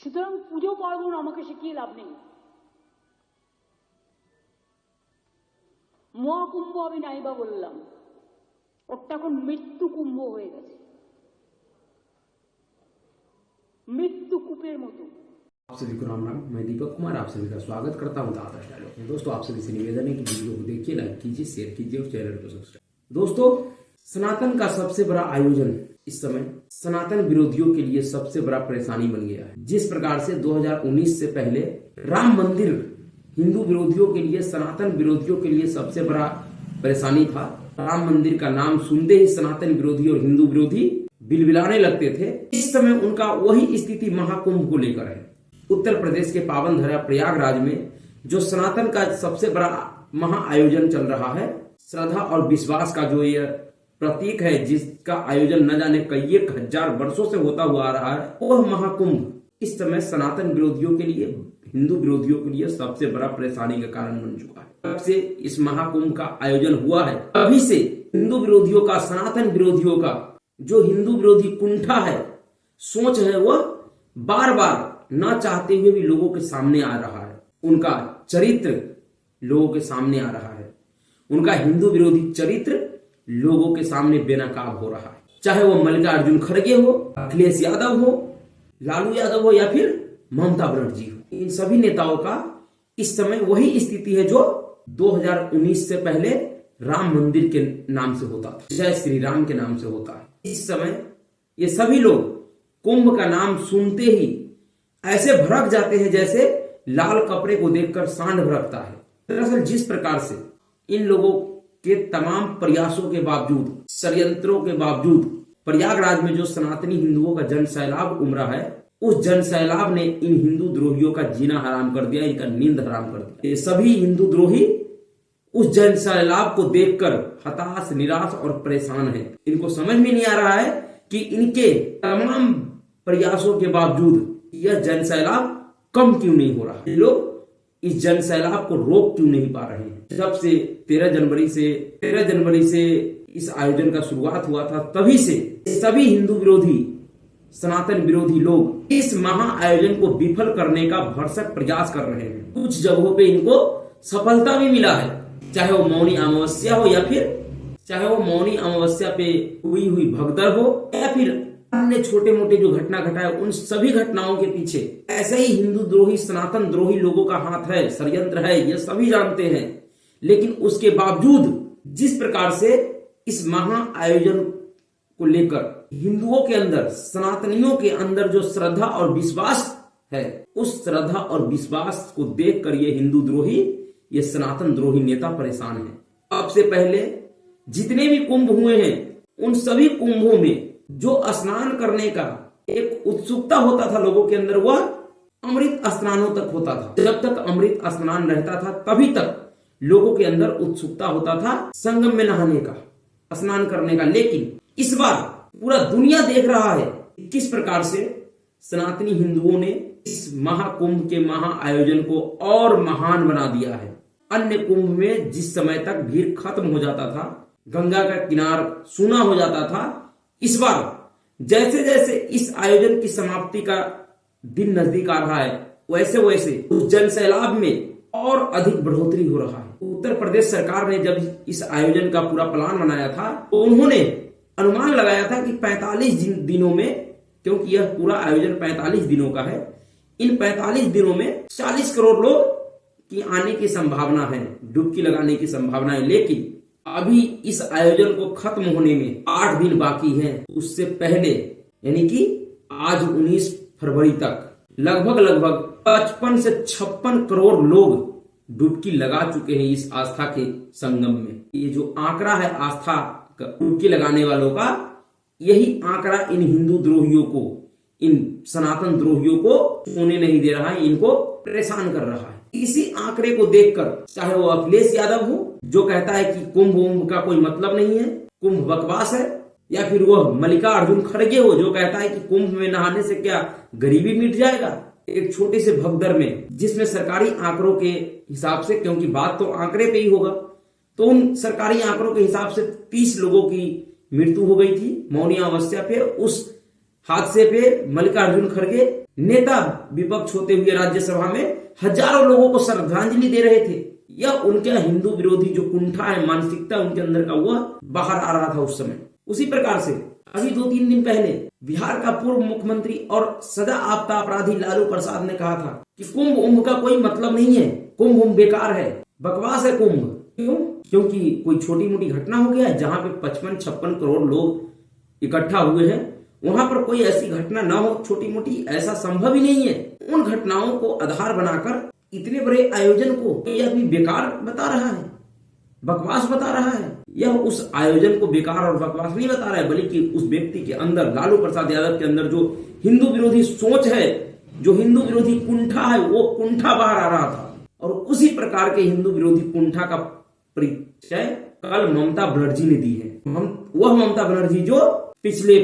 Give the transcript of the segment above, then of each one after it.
সুতরাং পুজো পার্বণ আমাকে শিখিয়ে লাভ নেই। মহাকুম্ভ আমি নাইবা বললাম, ওটা এখন মৃত্যু কুম্ভ হয়ে গেছে, मृत्यु कूपेर मतो। आप सभी को राम राम। मैं दीपक कुमार आप सभी का स्वागत करता हूं दादा डायलॉग में। दोस्तों, आप सभी से निवेदन है कि वीडियो को देखिए, लाइक कीजिए, शेयर कीजिए और चैनल को सब्सक्राइब। दोस्तों, सनातन का सबसे बड़ा आयोजन इस समय सनातन विरोधियों के लिए सबसे बड़ा परेशानी बन गया है। जिस प्रकार से 2019 से पहले राम मंदिर हिंदू विरोधियों के लिए, सनातन विरोधियों के लिए सबसे बड़ा परेशानी था। राम मंदिर का नाम सुनते ही सनातन विरोधी और हिंदू विरोधी बिलबिलाने लगते थे। इस समय उनका वही स्थिति महाकुंभ को लेकर है। उत्तर प्रदेश के पावन धरा प्रयागराज में जो सनातन का सबसे बड़ा महा आयोजन चल रहा है, श्रद्धा और विश्वास का जो ये प्रतीक है, जिसका आयोजन न जाने कई 1000 वर्षों से होता हुआ आ रहा है, वह महाकुंभ इस समय सनातन विरोधियों के लिए, हिंदू विरोधियों के लिए सबसे बड़ा परेशानी का कारण बन चुका है। तब से इस महाकुंभ का आयोजन हुआ है, तभी से हिंदू विरोधियों का, सनातन विरोधियों का जो हिंदू विरोधी कुंठा है, सोच है, वह बार बार ना चाहते हुए भी लोगों के सामने आ रहा है। उनका चरित्र लोगों के सामने आ रहा है। उनका हिंदू विरोधी चरित्र लोगों के सामने बेनकाब हो रहा है। चाहे वो मल्लिकार्जुन खड़गे हो, अखिलेश यादव हो, लालू यादव हो या फिर ममता बनर्जी हो, इन सभी नेताओं का इस समय वही स्थिति है जो 2019 से पहले राम मंदिर के नाम से होता था, जय श्री राम के नाम से होता है। इस समय ये सभी लोग कुंभ का नाम सुनते ही ऐसे भड़क जाते हैं जैसे लाल कपड़े को देखकर सांड भड़कता है। दरअसल जिस प्रकार से इन लोगों के तमाम प्रयासों के बावजूद, षड्यंत्रों के बावजूद प्रयागराज में जो सनातनी हिंदुओं का जन सैलाब उमड़ा है, उस जन सैलाब ने इन हिंदू द्रोहियों का जीना हराम कर दिया, इनका नींद हराम कर दिया। ये सभी हिंदू द्रोही उस जन सैलाब को देखकर हताश, निराश और परेशान है। इनको समझ में नहीं आ रहा है कि इनके तमाम प्रयासों के बावजूद यह जन सैलाब कम क्यों नहीं हो रहा। लोग इस जन सैलाब को रोक क्यों नहीं पा रहे हैं। जब से 13 जनवरी से इस आयोजन का शुरुआत हुआ था, तभी से सभी हिंदू विरोधी, सनातन विरोधी लोग इस महा आयोजन को विफल करने का भरसक प्रयास कर रहे हैं। कुछ जगहों पे इनको सफलता भी मिला है, चाहे वो मौनी अमावस्या हो या फिर चाहे वो मौनी अमावस्या पे हुई भगदड़ हो या फिर अन्य छोटे मोटे जो घटना घटा है, उन सभी घटनाओं के पीछे ऐसे ही हिंदू द्रोही, सनातन द्रोही लोगों का हाथ है, षड्यंत्र है, ये सभी जानते हैं। लेकिन उसके बावजूद जिस प्रकार से इस महा आयोजन को लेकर हिंदुओं के अंदर, सनातनियों के अंदर जो श्रद्धा और विश्वास है, उस श्रद्धा और विश्वास को देखकर ये हिंदू द्रोही, ये सनातन द्रोही नेता परेशान है। अब से पहले जितने भी कुंभ हुए हैं, उन सभी कुंभों में जो स्नान करने का एक उत्सुकता होता था लोगों के अंदर, वह अमृत स्नानों तक होता था। जब तक अमृत स्नान रहता था, तभी तक लोगों के अंदर उत्सुकता होता था संगम में नहाने का, स्नान करने का। लेकिन इस बार पूरा दुनिया देख रहा है किस प्रकार से सनातनी हिंदुओं ने इस महाकुंभ के महा आयोजन को और महान बना दिया है। अन्य कुंभ में जिस समय तक भीड़ खत्म हो जाता था, गंगा का किनार सूना हो जाता था, इस बार जैसे जैसे इस आयोजन की समाप्ति का दिन नजदीक आ रहा है, वैसे वैसे उस जन सैलाब में और अधिक बढ़ोतरी हो रहा है। उत्तर प्रदेश सरकार ने जब इस आयोजन का पूरा प्लान बनाया था, तो उन्होंने अनुमान लगाया था कि 45 दिनों में, क्योंकि यह पूरा आयोजन 45 दिनों का है, इन 45 दिनों में 40 करोड़ लोग की आने की संभावना है, डुबकी लगाने की संभावना है। लेकिन अभी इस आयोजन को खत्म होने में 8 दिन बाकी हैं। उससे पहले यानी कि आज 19 फरवरी तक लगभग 55 से 56 करोड़ लोग डुबकी लगा चुके हैं इस आस्था के संगम में। ये जो आंकड़ा है आस्था का, डुबकी लगाने वालों का, यही आंकड़ा इन हिंदू द्रोहियों को, इन सनातन द्रोहियों को सोने नहीं दे रहा है, इनको परेशान कर रहा है। इसी आंकड़े को देखकर चाहे वो अखिलेश यादव हो जो कहता है कि कुंभ का कोई मतलब नहीं है, कुंभ बकवास है, या फिर वह मल्लिकार्जुन खड़गे हो जो कहता है कि कुंभ में नहाने से क्या गरीबी मिट जाएगा। एक छोटे से भगदड़ में, जिसमें सरकारी आंकड़ों के हिसाब से, क्योंकि बात तो आंकड़े पे ही होगा, तो उन सरकारी आंकड़ों के हिसाब से 30 लोगों की मृत्यु हो गई थी मौनी अमावस्या पे। उस हादसे पे मल्लिकार्जुन खड़गे नेता विपक्ष होते हुए राज्यसभा में हजारों लोगों को श्रद्धांजलि दे रहे थे। यह उनके हिंदू विरोधी जो कुंठा है, मानसिकता उनके अंदर का, वह बाहर आ रहा था उस समय। उसी प्रकार से अभी 2-3 दिन पहले बिहार का पूर्व मुख्यमंत्री और सदा आपका अपराधी लालू प्रसाद ने कहा था कि कुंभ उम्भ का कोई मतलब नहीं है, कुंभ उम्भ बेकार है, बकवास है कुंभ। क्यों? क्योंकि कोई छोटी मोटी घटना हो गया है जहां पे 55-56 करोड़ लोग इकट्ठा हुए हैं, वहां पर कोई ऐसी घटना ना हो छोटी मोटी, ऐसा संभव ही नहीं है। उन घटनाओं को आधार बनाकर इतने बड़े आयोजन को यह भी बेकार बता रहा है, बकवास बता रहा है। यह उस आयोजन को बेकार और बकवास नहीं बता रहा है, बल्कि उस व्यक्ति के अंदर, लालू प्रसाद यादव के अंदर जो हिंदू विरोधी सोच है, जो हिंदू विरोधी कुंठा है, वो कुंठा बाहर आ रहा था। और उसी प्रकार के हिंदू विरोधी कुंठा का परिचय कल ममता बनर्जी ने दी है। वह ममता बनर्जी जो पिछले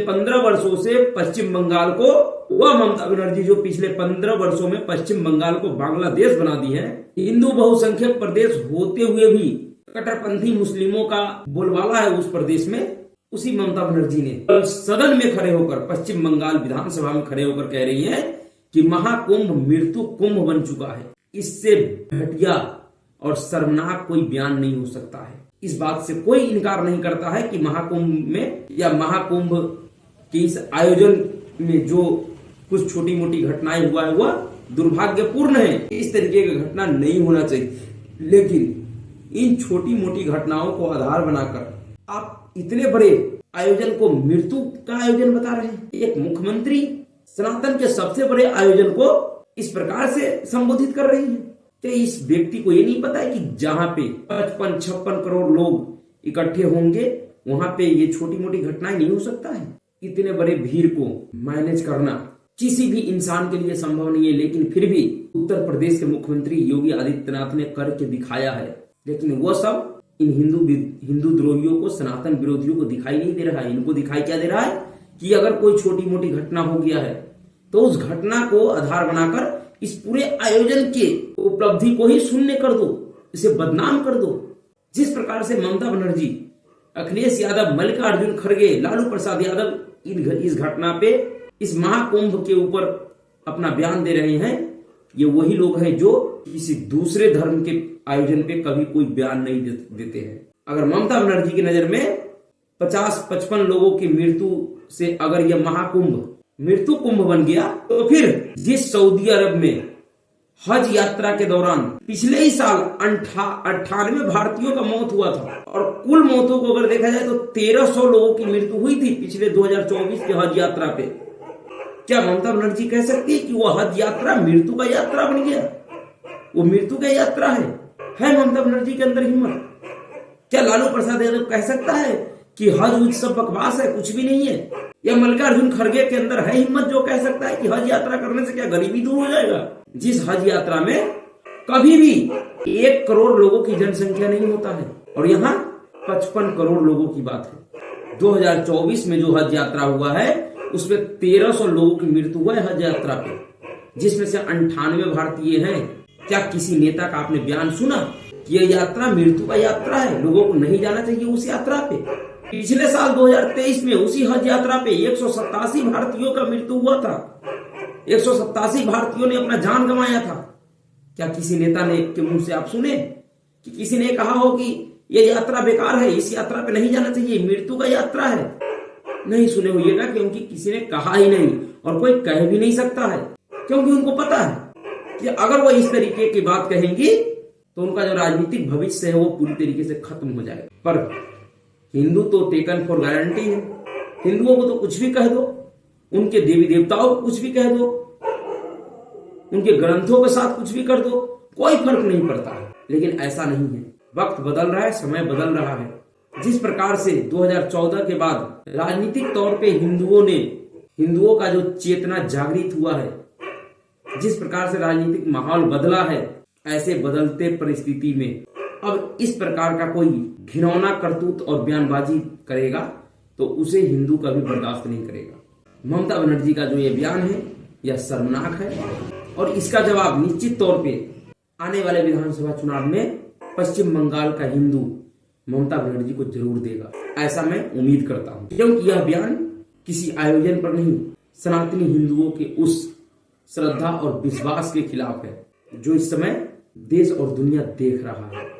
15 वर्षों से पश्चिम बंगाल को, वह ममता बनर्जी जो पिछले 15 वर्षों में पश्चिम बंगाल को बांग्लादेश बना दी है। हिंदू बहुसंख्यक प्रदेश होते हुए भी कट्टरपंथी मुस्लिमों का बोलबाला है उस प्रदेश में। उसी ममता बनर्जी ने सदन में खड़े होकर, पश्चिम बंगाल विधानसभा में खड़े होकर कह रही है कि महाकुंभ मृत्यु कुंभ बन चुका है। इससे घटिया और शर्मनाक कोई बयान नहीं हो सकता है। इस बात से कोई इनकार नहीं करता है कि महाकुंभ में या महाकुंभ के इस आयोजन में जो कुछ छोटी मोटी घटनाएं हुआ है वह दुर्भाग्यपूर्ण है। इस तरीके की घटना नहीं होना चाहिए, लेकिन इन छोटी मोटी घटनाओं को आधार बनाकर आप इतने बड़े आयोजन को मृत्यु का आयोजन बता रहे हैं। एक मुख्यमंत्री सनातन के सबसे बड़े आयोजन को इस प्रकार से संबोधित कर रही है। क्या इस व्यक्ति को ये नहीं पता है कि जहां पे 55-56 करोड़ लोग इकट्ठे होंगे वहां पे ये छोटी मोटी घटनाएं नहीं हो सकता है? इतने बड़े भीड़ को मैनेज करना किसी भी इंसान के लिए संभव नहीं है, लेकिन फिर भी उत्तर प्रदेश के मुख्यमंत्री योगी आदित्यनाथ ने करके दिखाया है। लेकिन वह सब इन हिंदू द्रोहियों को, सनातन विरोधियों को दिखाई नहीं दे रहा है। इनको दिखाई क्या दे रहा है कि अगर कोई छोटी मोटी घटना हो गया है तो उस घटना को आधार बनाकर इस पूरे आयोजन के उपलब्धि को ही शून्य कर दो, इसे बदनाम कर दो। जिस प्रकार से ममता बनर्जी, अखिलेश यादव, मल्लिकार्जुन खड़गे, लालू प्रसाद यादव इस घटना पे, इस महाकुंभ के ऊपर अपना बयान दे रहे हैं, ये वही लोग हैं जो किसी दूसरे धर्म के आयोजन पे कभी कोई बयान नहीं देते हैं। अगर ममता बनर्जी की नजर में 50-55 लोगों की मृत्यु से अगर यह महाकुंभ मृत्यु कुंभ बन गया, तो फिर जिस सऊदी अरब में हज यात्रा के दौरान पिछले ही साल 98 भारतीयों का मौत हुआ था, और कुल मौतों को अगर देखा जाए तो 1300 लोगों की मृत्यु हुई थी पिछले 2024 के हज यात्रा पे, क्या ममता बनर्जी कह सकती है कि वो हज यात्रा मृत्यु का यात्रा बन गया? वो मृत्यु का यात्रा है ममता बनर्जी के अंदर हिम्मत? क्या लालू प्रसाद यादव कह सकता है कि हज उत्सव बकवास है, कुछ भी नहीं है? या मल्लिकार्जुन खड़गे के अंदर है हिम्मत जो कह सकता है कि हज यात्रा करने से क्या गरीबी दूर हो जाएगा? जिस हज यात्रा में कभी भी 1 करोड़ लोगों की जनसंख्या नहीं होता है, और यहाँ 55 करोड़ लोगों की बात है। 2024 में जो हज यात्रा हुआ है उसमें 1300 लोगों की मृत्यु हुआ है हज यात्रा पे, जिसमें से 98 भारतीय हैं। क्या किसी नेता का आपने बयान सुना कि यह यात्रा मृत्यु का यात्रा है, लोगों को नहीं जाना चाहिए उस यात्रा पे? पिछले साल 2023 में उसी हज यात्रा पे 187 भारतीयों का मृत्यु हुआ था। 187 भारतीयों ने अपना जान गंवाया था। क्या किसी नेता ने के मुंह से आप सुने कि किसी ने कहा हो कि यह यात्रा बेकार है, इस यात्रा पे नहीं जाना चाहिए, मृत्यु का यात्रा है? नहीं सुने होइएगा, क्योंकि किसी ने कहा ही नहीं और कोई कह भी नहीं सकता है, क्योंकि उनको पता है कि अगर वो इस तरीके की बात कहेंगी तो उनका जो राजनीतिक भविष्य है वो पूरी तरीके से खत्म हो जाएगा। पर हिंदू तो टेकन फॉर गारंटी है। हिंदुओं को तो कुछ भी कह दो, उनके देवी देवताओं को कुछ भी कह दो, उनके ग्रंथों के साथ कुछ भी कर दो, कोई फर्क नहीं पड़ता है। लेकिन ऐसा नहीं है, वक्त बदल रहा है, समय बदल रहा है। जिस प्रकार से 2014 के बाद राजनीतिक तौर पे हिंदुओं का जो चेतना जागृत हुआ है, जिस प्रकार से राजनीतिक माहौल बदला है, ऐसे बदलते परिस्थिति में अब इस प्रकार का कोई घिनौना करतूत और बयानबाजी करेगा तो उसे हिंदू कभी बर्दाश्त नहीं करेगा। ममता बनर्जी का जो ये बयान है यह शर्मनाक है, और इसका जवाब निश्चित तौर पे आने वाले विधानसभा चुनाव में पश्चिम बंगाल का हिंदू ममता बनर्जी को जरूर देगा, ऐसा मैं उम्मीद करता हूँ। क्योंकि यह बयान किसी आयोजन पर नहीं, सनातनी हिंदुओं के उस श्रद्धा और विश्वास के खिलाफ है जो इस समय देश और दुनिया देख रहा है।